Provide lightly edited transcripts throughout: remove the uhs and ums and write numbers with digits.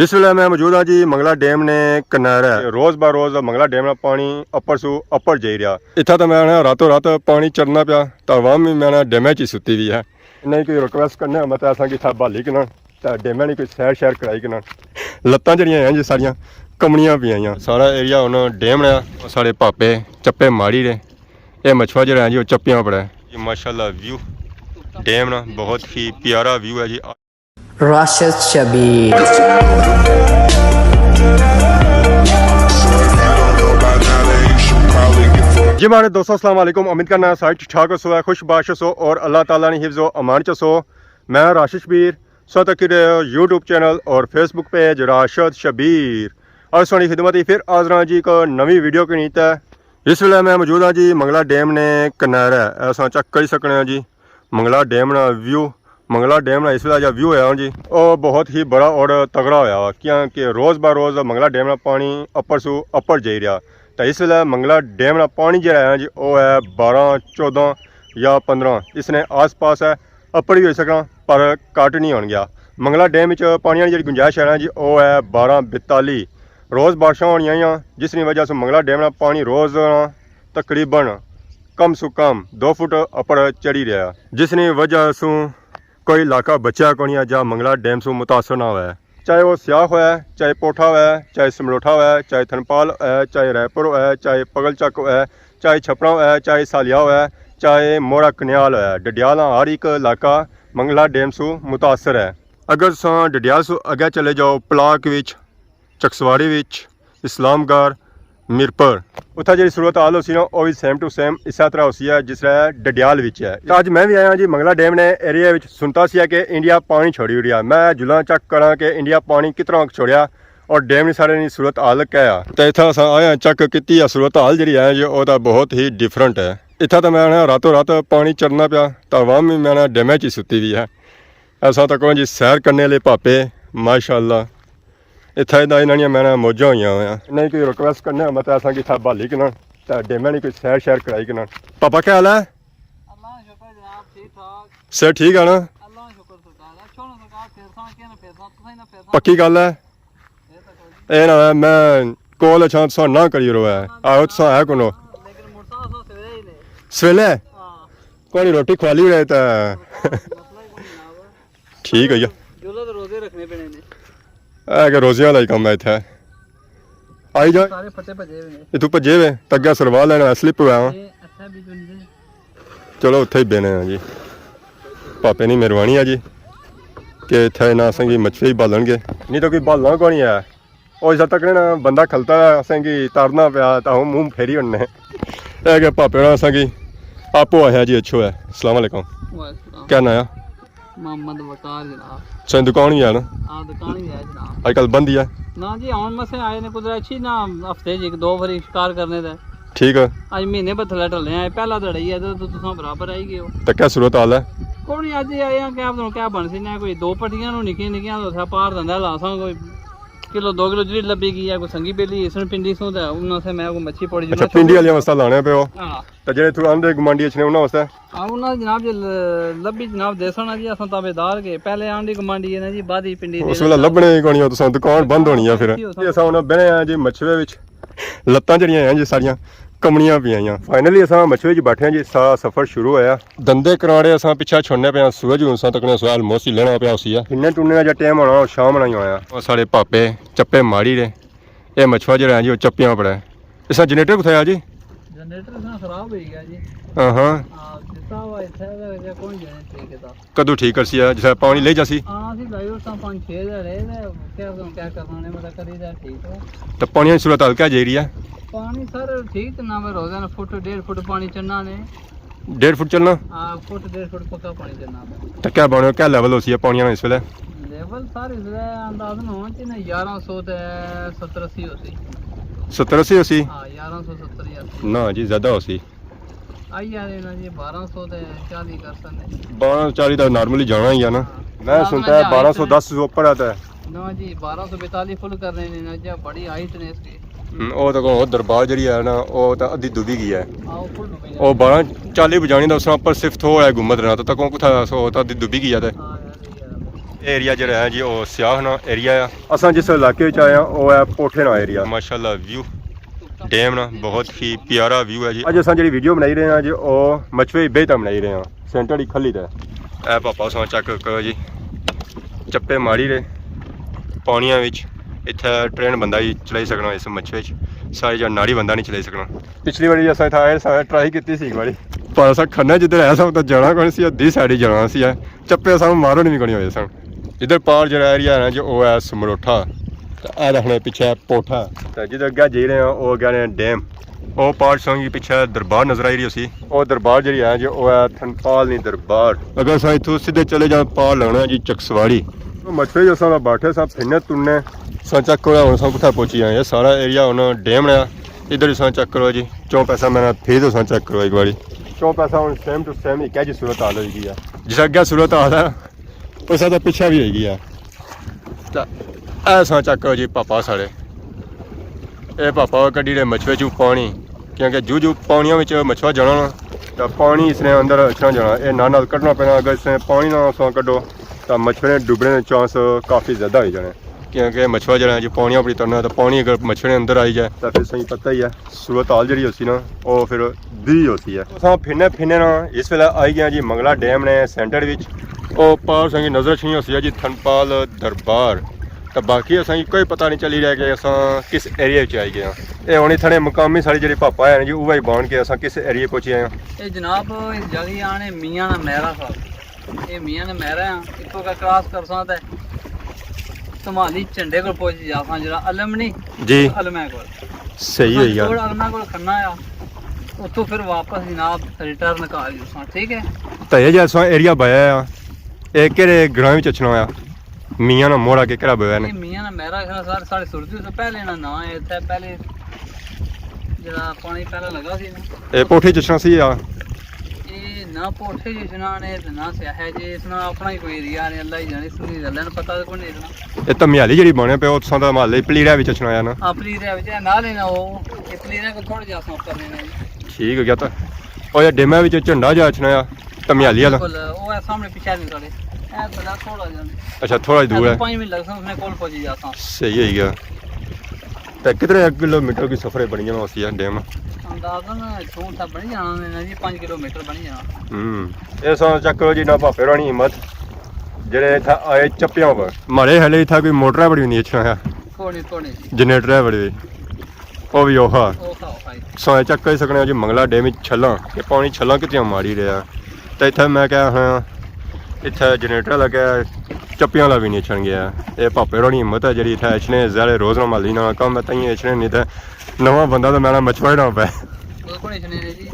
इस वेले मैं मौजूद हाँ जी मंगला डैम ने किनारे रोज़ ब रोज़ मंगला डैम का पानी अपर सू अपर जाई रहा। इतना तो मैं रातों रात पानी चढ़ना पाया तो अवाम भी मैं डैमे च सुती हुई है। नहीं कोई रिक्वेस्ट करने मतलब असा कि इतना बहाली कना तो डैमे नहीं कोई सैर शैर कराई कना लत्तां जड़ियां हैं जी सारियां कमनियां पियां। सारा एरिया हुण डैम ने साढ़े पापे चप्पे मारी रहे ये मछुआ जरा है जी चप्पियां पड़ा है। माशाल्लाह व्यू डैम ना बहुत ही प्यारा व्यू है जी। राशिद शबीर जी मारे दोस्तों अस्सलाम वालेकुम। उम्मीद करना सारे ठीक ठाक हो खुश बाश हो और अल्लाह ताला ने हिफ्ज़ो अमान च हो। मैं राशिद शबीर सो तक यूट्यूब चैनल और फेसबुक पेज राशिद शबीर और सोनी खिदमत ही फिर आजरा जी को नवी वीडियो की नीत है। इस वेले मैं मौजूद हाँ जी मंगला डैम ने किनारे ऐसा चेक कर सकते जी मंगला डैम ना व्यू मंगला डैम ना इस वेले जो व्यू है जी वो बहुत ही बड़ा और तगड़ा होया क्योंकि रोज़ ब रोज़ मंगला डैम का पानी अपर सू अपर जाई रहा। तो इस वेले मंगला डैम का पानी जो है जी वो है 12, 14 या 15 इसने आस पास है अपर भी हो सकना पर घट नहीं हो गया। मंगला डैम पानी की जी गुंजाइश है जी वो है 12-42 रोज़ बारिशां होनियां जिसकी वजह से मंगला डैम का पानी रोज़ तकरीबन कम सु कम 2 फुट अपर चढ़ी रहा जिसकी वजह से कोई इलाका बचा को नहीं जहाँ मंगला डैम से मुतासर ना हुआ है। चाहे वो स्याह हुआ है, चाहे पोठा हुआ है, चाहे समलोठा हुआ है, चाहे थनपाल है, चाहे रायपुर हुआ है, चाहे पगल चक हुआ है, चाहे छपरा हुआ है, चाहे सालिया हुआ है, चाहे मोरा कन्याल हुआ है। डडियाल हर एक इलाका मंगला डैम से मुतासर है। अगर तुम डडियाल से अगे चले जाओ पलाक विच चकसवाड़ी विच इस्लामगढ़ मीरपुर उत्थे जी सूरत हाल होसी ना वो भी सेम टू सेम इस तरह होसी है जिस तरह डडियाल विच है। तो अज मैं भी आया जी मंगला डैम ने एरिया विच सुनता सी कि इंडिया पानी छोड़ी उड़िया। मैं जुला चेक करा कि इंडिया पानी कितना छोड़िया और डैम ने सारे सूरत हाल क्या तो इतना अस आया चेक की सूरत हाल जी है जी वो बहुत ही डिफरेंट है। इतना तो मैं रातों रात पानी चढ़ना पाया तो अवाम भी मैं डैमे च सुती हुई है। ऐसा तो कहो जी सैर करने वाले पापे माशाअल्लाह इतना इन्होंने मैंने मौजा हुई नहीं कोई रिक्वेस्ट करने मतलब असा कि इतना बहाली कना तो डैमे नहीं कोई सैर शैर कराई कना। पापा क्या हाल है? सर ठीक है ना? पक्की गल है ये ना मैं कॉल अच्छा तुसा ना करी रो है आओ तुसा है कोनो सवेले कोई रोटी खवाली रहे तो ठीक है कि रोजिया वाला ही कम है इतना आई जा तू भजे वे तग्गा सरवा लेना स्लिप हुआ चलो उत्थे ही बेने हैं जी पापे ने मेहरबानी है जी कि इतने ना असेंगी मछली बालन नहीं तो कोई बालना को नहीं है और जब तक ना बंदा खलता है असेंगी तरना पाया तो मुँह फेरी उड़ने है कि पापे ना असेंगी आपो आया जी अच्छो है। अस्सलाम वालेकुम क्या नाया? मोहम्मद वकार जनाब। सही दुकान ही है ना? हाँ दुकान ही है जनाब। आजकल बंद ही है ना जी हम मसे आए ने कुछ अच्छी ना हफ्ते च 2 बारी शिकार करने दा ठीक है आज महीने बथले टले आए पहला दड़ई है तो तुम बराबर आई गए हो तो क्या सूरत हाल है? कोई नहीं आज आए हैं क्या क्या बन सी ना कोई 2 पट्टियां नु निकी निकियां तो पार दंदा लासा कोई किलो 2 किलो जड़ी लब्बी गई है कोई संगी बेली इसने पिंडी सो दा उन से मैं को मच्छी पड़ी अच्छा पिंडी वाली मसा लाने पे हो हां तो जेडे थोड़ा अंदर गमांडी छने उना वास्ते हां उना जनाब जे लब्बी जनाब देसना जी असन ताबेदार के पहले आंडी गमांडी है ना जी बादी पिंडी उस वेला लभने ही कोनी हो तुसा दुकान बंद होनी है फिर असा हुन बने आ जी मछवे विच लत्तां जड़ियां हैं जी सारियां कमनियां पियां फाइनली असा मछवे च बैठे जी सारा सफर शुरू होया दंदे कराड़े असा पिछा छोड़ने पे सूरज हुन सा तकने सवाल मोसी लेना पे उसी है इन्ने टुन्ने जा टाइम होना शाम नहीं होया और सारे पापे चप्पे मारी रहे ये मछुआ जरा है जी चप्पियां पड़ा इसा जनरेटर कुछ है जी जनरेटर ना खराब हो गया जी हां हां जिता हुआ इथे कोई जाने ठीक है कदू ठीक कर सी जैसे पानी ले जासी हां सी भाई उस 5-6 रहे क्या करना ने मतलब करी ठीक है तो पानी की सूरत हाल क्या जा रही है? पानी सर ठीक ना मैं रोजाना फुट 1.5 फुट पानी चढ़ना ने 1.5 फुट चलना हां फुट 1.5 फुट पक्का पानी चढ़ना तो क्या बनो क्या लेवल होसी है पानी इस वेले? लेवल सर इस अंदाजन हो च ना 1100 ते 70-80 होसी 70-80 होसी हां 1170 या ना जी ज्यादा होसी आई यार ना जी 1200 ते 40 कर सने 1240 तो नॉर्मली जाना ही है ना। मैं सुनता है 1210 से ऊपर आता है ना जी 1242 फुल करने ने ना जी बड़ी हाइट ने इसकी ਉਹ ਤਾਂ ਉਹ ਦਰਬਾਰ ਜਿਹੜੀ ਹੈ ਨਾ ਉਹ ਤਾਂ ਅੱਧੀ ਡੁੱਬੀ ਗਈ ਹੈ आओ फुल डूबी ਉਹ 1240 ਬਜਾਣੀ ਦਾ ਉਸ ਪਰ ਸਿਰਫ ਥੋੜਾ ਗੁੰਮਤ ਰਹਿਣਾ ਤਾਂ ਕੋ ਕੁਥਾ ਸੋ ਤਾਂ ਅੱਧੀ ਡੁੱਬੀ ਗਈ ਹੈ ਤੇ हां यार ਏਰੀਆ ਜਿਹੜਾ ਹੈ ਜੀ ਉਹ ਸਿਆਹਣਾ ਏਰੀਆ ਆ। ਅਸਾਂ ਜਿਸ ਇਲਾਕੇ ਵਿੱਚ ਆਏ ਆ ਉਹ ਹੈ ਪੋਠੇ ਨਾ ਏਰੀਆ। ਮਾਸ਼ਾਅੱਲਾ ਵਿਊ ਡੈਮ ਨਾ ਬਹੁਤ ਹੀ ਪਿਆਰਾ ਵਿਊ ਹੈ ਜੀ। ਅੱਜ ਅਸਾਂ ਜਿਹੜੀ ਵੀਡੀਓ ਬਣਾਈ ਰਹੇ ਹਾਂ ਜੀ ਉਹ ਮਚਵੇ ਬੇਤਾ ਬਣਾਈ ਰਹੇ ਹਾਂ ਸੈਂਟਰ ਦੀ ਖੱਲੀ ਦਾ। ਇਹ ਪਾਪਾ ਸਾਂ ਚੱਕ ਕਰੋ ਜੀ ਚੱਪੇ ਮਾਰੀ ਰਹੇ ਪਾਣੀਆਂ ਵਿੱਚ। ਇੱਥੇ ਟ੍ਰੇਨ ਬੰਦਾ ਹੀ ਚਲਾਈ ਸਕਣਾ ਇਸ ਮੱਛਵੇ 'ਚ, ਸਾਰੇ ਜਾਂ ਨਾੜੀ ਬੰਦਾ ਨਹੀਂ ਚਲਾਈ ਸਕਣਾ। ਪਿਛਲੀ ਵਾਰੀ ਅਸਾਂ ਇੱਥੇ ਟਰਾਈ ਕੀਤੀ ਸੀ ਇੱਕ ਵਾਰੀ, ਪਰ ਅਸਾਂ ਖੰਨਾ ਜਿੱਧਰ ਆਇਆ ਸਾਂ ਤਾਂ ਜਾਣਾ ਕੋਈ ਸੀ, ਅੱਧੀ ਸਾਈਡ ਹੀ ਜਾਣਾ ਸੀ। ਚੱਪੇ ਸਾਨੂੰ ਮਾਰੋ ਨਹੀਂ ਕੋਣੀ ਹੋਏ ਸਨ। ਇੱਧਰ ਪਾਰ ਜਿਹੜਾ ਏਰੀਆ ਹੈ ਨਾ ਜੀ ਉਹ ਹੈ ਸਮਰੋਠਾ, ਇਹ ਰੱਖਣੇ ਪਿੱਛੇ ਪੋਠਾ, ਤੇ ਜਿੱਧਰ ਅੱਗੇ ਜੀ ਰਹੇ ਹਾਂ ਉਹ ਅੱਗੇ ਨੇ ਡੈਮ। ਉਹ ਪਾਰ ਸੰਗੀ ਪਿੱਛੇ ਦਰਬਾਰ ਨਜ਼ਰ ਆਈ ਰਹੀ ਸੀ, ਉਹ ਦਰਬਾਰ ਜਿਹੜੀ ਹੈ ਜੀ ਉਹ ਹੈ ਥਨਪਾਲ ਨਹੀਂ ਦਰਬਾਰ। ਅਗਰ ਅਸਾਂ ਇੱਥੋਂ ਸਿੱਧੇ ਚਲੇ ਜਾ ਪਾਰ ਲੱਗਣਾ ਜੀ ਚਕਸਵਾੜੀ। ਮੱਛਵੇ ਜੋ ਅਸਾਂ ਬੈਠੇ ਸਾਂ ਫਿਰਨੇ ਤੁਰਨੇ ਸਾਂ ਚੱਕ ਕਰੋ। ਹੁਣ ਸਾਂ ਕਿੱਥੇ ਪਹੁੰਚੀ ਆਏ, ਇਹ ਸਾਰਾ ਏਰੀਆ ਹੁਣ ਡੈਮ ਹੈ। इधर ही चेक करो जी, चौं पैसा मैंने फिर तो चेक करो एक बारी। चौं पैसा हम सेम टू सेम एक जी सूरत हाल होगी है, जिस अगे सूरत हाल है उस तो पिछा भी होगी है। ऐसा चेक करो जी पापा साढ़े, ये पापा कड्डी रहे मछुए चू पानी, क्योंकि जू जू पानियों में मछुआ जाना ना तो पानी इसने अंदर अच्छा जाना, ये नाल कड्ढना पैना। अगर इसने पानी ना सौ कड्ढो तो मछुए डुबने के चांस काफ़ी ज़्यादा हो जाने, क्योंकि मछुआ जो है जो पानी अपनी तरना तो पानी अगर मछुए अंदर आई जाए तो फिर सही पता ही है सूरत हाल जी होती ना वो फिर दी होती है। तो फिरने फिरने ना इस वेले आई गया जी मंगला डैम ने सेंटर विच, वो पार संगी नज़र छनी होती है जी थनपाल दरबार। तो बाकी असें कोई पता नहीं चली रहा कि असां किस एरिया च आई गए। ये हुणे थने मुकामी साढ़ी जी पापा है जी उही बाण के असां किस एरिया पहुंचे आए हैं। ये जनाब इस जगह आने मियां ना मेरा साहब, ये मियां ने मेरा इतो का क्रॉस कर सकता है संभाली झंडे को पहुंच जासा जरा अलम नहीं जी अलमे को सही है यार, थोड़ा अलमा को खन्ना आ उतो फिर वापस जनाब रिटर्न कर जसा। ठीक है तो ये जैसा एरिया बया आ ये केरे ग्राम में चचना आ मियां ना मोड़ा के केरा बया ने। मियां ना मेरा सारे सारे सुरती से पहले ना ना इथे पहले जरा पानी पहले लगा सी ना ये पोठे चचना सी आ ये ना पोठे जिसना ने ना से है जे इसना अपना ही कोई एरिया ने अल्लाह ही जाने सुनी अल्लाह ने पता कोई नहीं इतना। ये तो म्याली जड़ी बने पे उत्थों दा महल्ले पलीरा विच चचना आ ना। हां पलीरा विच ना लेना वो ये पलीरा को थोड़ा जा ऊपर करने ने ठीक हो गया। तो ओ ये डेमा विच झंडा जा चचना आ तो म्याली वाला वो है सामने पीछे नहीं खड़े ए बड़ा थोड़ा जाने। अच्छा थोड़ा दूर है, 5 मिनट लगता उसने कॉल पहुंच जाता। सही है गया। तो कितने किलोमीटर की सफर बनी जाना उसी डैम अंदाजन छूं था बनी जाना ने जी 5 किलोमीटर बनी जाना। ये सो चेक करो जी ना भापे रानी हिम्मत जेड़े इथा आए चप्पियां पर मारे हले इथा कोई मोटर बड़ी नहीं अच्छा है थोड़ी जनरेटर है बड़ी वो भी ओहा ओ खाओ सो चेक कर सकने जी मंगला डैम छला कि पानी छला कितने मारी रहा। तो इतना मैं क्या हाँ इतना जनरेटर लगे चप्पियां वाला भी नहीं छन गया। ये भापे रानी हिम्मत है जी इतना इचने ज़्यादा रोज़ ना माली ना कम है तई इचने नहीं तो नवा बंदा तो मैं मछुआ ना पे कोई इचने ने जी।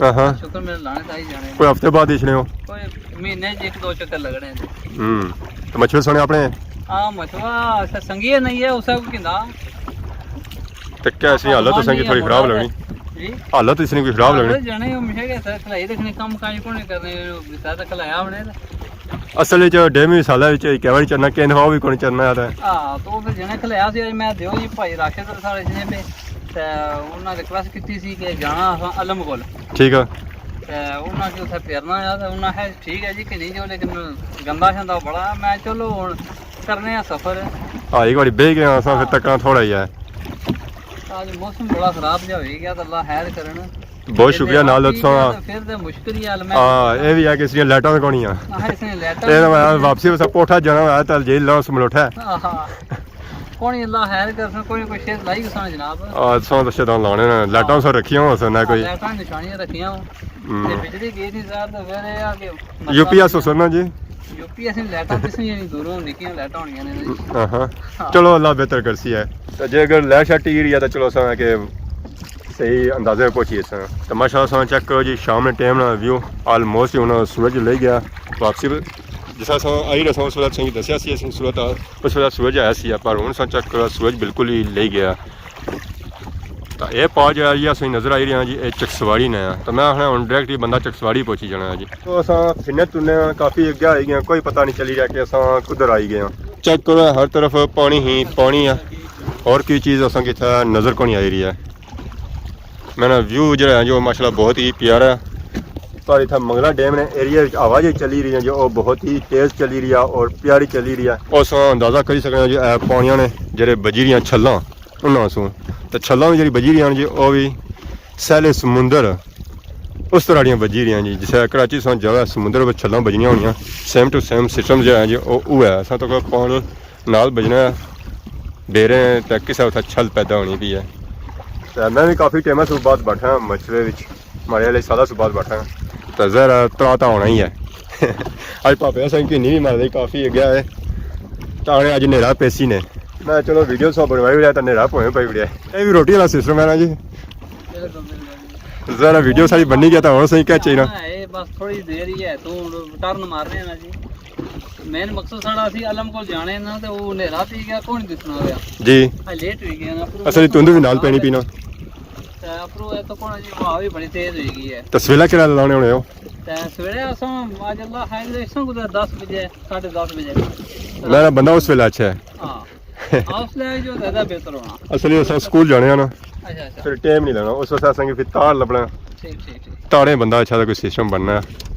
हाँ शुक्र मेरे लाने ताई जाने कोई हफ्ते बाद इचने हो कोई महीने च 1-2 चक्कर लगने हैं। तो मछुए सुने अपने हां मछुआ अच्छा संगी नहीं है उसे को किंदा तो क्या इसकी हालत तो संगी थोड़ी खराब लगनी जी हालत इसने कोई खराब लगनी जाने हमेशा के सर खलाई देखने काम काज को नहीं करने ज्यादा खलाया हमने असल च डैम साला विच एक बार चरना केन हो भी कोनी चरना आता है। हां तो फिर जने खलाया सी मैं दियो जी भाई राखे तो सारे जने पे ते उन्होंने रिक्वेस्ट की थी कि जाना अलम कोल ठीक है ते उन्होंने जो उथे फेरना है तो उन्होंने है ठीक है जी कि नहीं जो लेकिन गंदा शंदा बड़ा मैं चलो हुन करने आ सफर। हां एक बार बह गया असा फिर तक थोड़ा ही है। आज मौसम बड़ा खराब जा हो गया तो अल्लाह खैर करन। बहुत शुक्रिया नाल दसो फिर तो मुश्किल ही हाल में हां ये भी है कि इसने लाइटां कोनी आ इसने लेटर ये मैं वापसी बस पोठा जाना है तो जेल लो समलोठा हां कोनी अल्लाह खैर करन कोई शेर लाई किसान जनाब आ सो तो शैतान लाने ना लाइटां सो रखियो हो ना कोई लाइटां निशानियां रखियां ते बिजली गई थी सर तो फिर ये आके यूपीएस हो ना जी यूपीएस ने लाइटां किसने नहीं दूरों निकियां लाइटां होणियां ने हां चलो अल्लाह बेहतर करसी है। तो जे अगर लैश हटी एरिया तो चलो सा के सही अंदाजे में पहुंची सा तो माशाल्लाह चेक करो जी शाम ने टाइम ना व्यू ऑलमोस्ट हुन सूरज ले गया वापसी जिस आई रहा उस वेले सही दसिया सी सूरत उस वेले सूरज आया सी पर हुन चेक करो सूरज बिल्कुल ही ले गया। तो ये पार जो जी असं नज़र आई रही हैं जी ये चकसवाड़ी ने तो मैं आखना हूँ डायरेक्ट ही बंदा चकसवाड़ी पहुंची जाना है जी। तो असा फिरने तुरने काफ़ी अगे आई गए कोई पता नहीं चली रहा कि असा कुधर आई गए। चेक करो हर तरफ पानी ही पानी है और कोई चीज़ असा कि नज़र को नहीं आई रही है। मैंने व्यू जो है जो माशाल्लाह बहुत ही प्यारा है। पर इतना मंगला डैम ने एरिया आवाज़ चली रही है जो बहुत ही तेज़ चली रही है और प्यारी चली रही है उस अंदाज़ा कर सकते जो पानिया ने जो बजी रही छल्लां उन्होंने तो छल्लां भी जी बजी रही जी वह भी सैले समुंदर उस तरह दी बजी रही जी जिस कराची सौ जगह समुंदर पर छल्लां बजनियां होनियां सेम टू सेम सिस्टम जो है जी वो है असा तो पानी नाल बजना डेरे तो किसी उत्थे छल पैदा होनी भी है तो मैं भी काफ़ी टाइम से बाद बैठा मछले मारे वाले साल से बाद बैठा तो जरा त्राता होना ही है अज भापे असें किन्नी भी मारदे काफ़ी गया है ताने अज नेरा पेसी ने मैं चलो वीडियो सौ बनवाई भी तो नेरा पोएं पाई बिड़िया ये भी रोटी वाला सिस्टम है ना जी जरा वीडियो सारी बनी गया था और सही क्या चाहिए ना बस थोड़ी देर ही है तू टर्न मार रहे हैं ना जी मेन मकसद साड़ा सी अलम को जाने ना ते वो नेरा पी गया कौन दिसना गया जी लेट हो गया ना असली तुंद भी नाल पैनी पीना अप्रू है तो कौन जी हवा भी बड़ी तेज हो गई है तो सवेला किरा लाने होने हो सवेरे असों आज अल्लाह है इसों को 10 बजे 10:30 बजे मेरा बंदा उस वेला अच्छा है हां हौसला जो ज्यादा बेहतर होना असली उस स्कूल जाने ना अच्छा अच्छा फिर टाइम नहीं लेना उस वक्त असेंगे फिर तार लभना ठीक तारे बंदा अच्छा सा कोई सिस्टम बनना है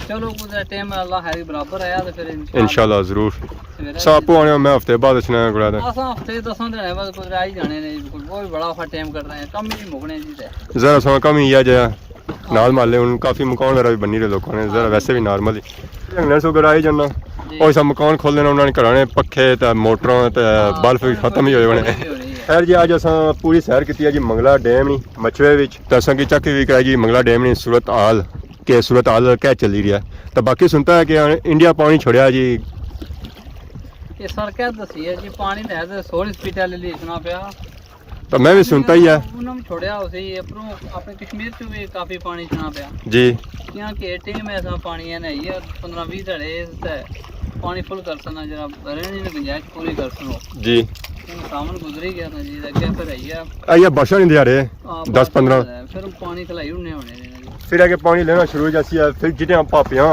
चलो कुछ टाइम अल्लाह है बराबर आया तो फिर इंशाल्लाह जरूर सापो आने मैं हफ्ते बाद असना गुड़ा दा असा हफ्ते 10 दिन बाद कुछ आ ही जाने ने बिल्कुल बहुत बड़ा फा टाइम कर रहे हैं कम ही मुकने जी ते जरा सा कम ही आ जाए नाल माले उन काफी मकान वगैरह भी बनी रहे लोगों ने जरा वैसे भी नॉर्मल ही अंगने सो गराई जाना और सब मकान खोल देना उन्होंने घराने पखे ते मोटरां ते बल्ब भी खत्म ही होए बने खैर जी अज असां पूरी सैर की जी मंगला डैम नी मचवे विच ते असां की चक्की भी कराई जी मंगला डैम नी सूरत हाल के सूरत हाल क्या चली रही है तो बाकी सुनता है कि इंडिया पानी छोड़िया जी ये सर क्या दसी है जी पानी ने तो 16 स्पीड ले ली सुना पिया तो मैं भी सुनता ही है उन्होंने छोड़िया उसे अपनो अपने कश्मीर से भी काफी पानी सुना पिया जी यहाँ के एटिंग में ऐसा पानी है नहीं है 15-20 धड़े पानी फुल कर सना जरा रहने ने गुंजाइश पूरी कर सनो जी सामान गुजरी गया ना जी अगे फिर आई है आइए वर्षा नहीं दिया रहे 10-15 फिर पानी खलाई उड़ने होने फिर आगे पानी लेना शुरू हो जाती है फिर जिन्हें भापियां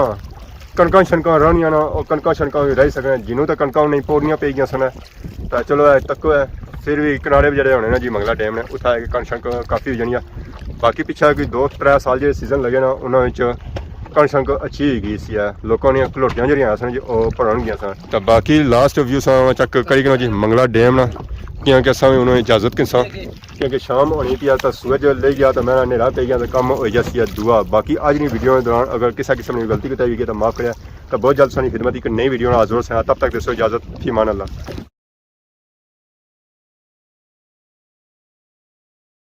कणकां शनकां रहनियां ना और कणकां शनकां भी रही सकन जिन्हों तो कणकां नहीं पौड़नियां पे गई सन तो चलो तको है फिर भी किनारे भी जड़े होने ना जी मंगला डैम ने उत्थे कणक शनक काफ़ी हो जानियां बाकी पिछले कोई 2-3 साल जो सीजन लगे ना उन्होंने कणक शनक अच्छी हो गई सी है लोगों ने घलोटियां जड़ियां सन जी वो भरन गई सन तो बाकी लास्ट व्यू सा चक करी जी मंगला डैम ना क्योंकि असा भी उन्होंने इजाजत किसा क्योंकि शाम होनी पी तो सूरज ले गया तो मेरा नेरा पे गया तो कम हो जासी है दुआ बाकी आज की वीडियो के दौरान अगर किसी किस्म की गलती बताई गई तो माफ़ करें तो बहुत जल्द सानी खिदमत एक नई वीडियो हाजिर से तब तक दसो इजाजत फी मान अल्लाह।